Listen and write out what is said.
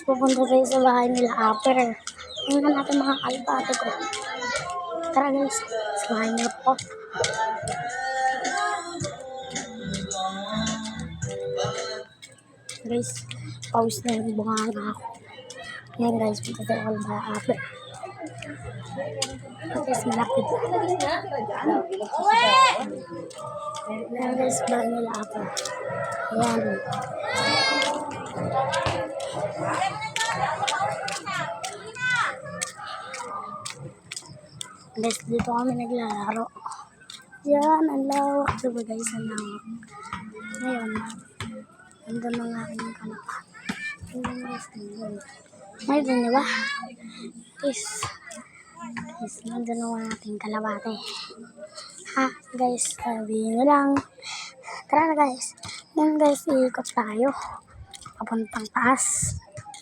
Pupunta tayo sa bahay nila Upper. Tingnan natin mga kalapate ko. Tara guys, sa bahay nila po. Guys, pause na yung bunganga ako. Yan guys, punta tayo sa bahay Upper. Guys, malapit. Yan guys, bahay nila Upper. Ayan. Guys, dito kami naglalaro. Yan, ang lawak. Diba guys, ang lawak. Ngayon, nandun ang aking kalapat. Nandun guys, nandun. Nandun niyo ba? Guys, nandun ang ating kalabate. Ha, guys, sabihin nyo lang. Tara na guys. Yan guys, iikot tayo. Papuntang taas.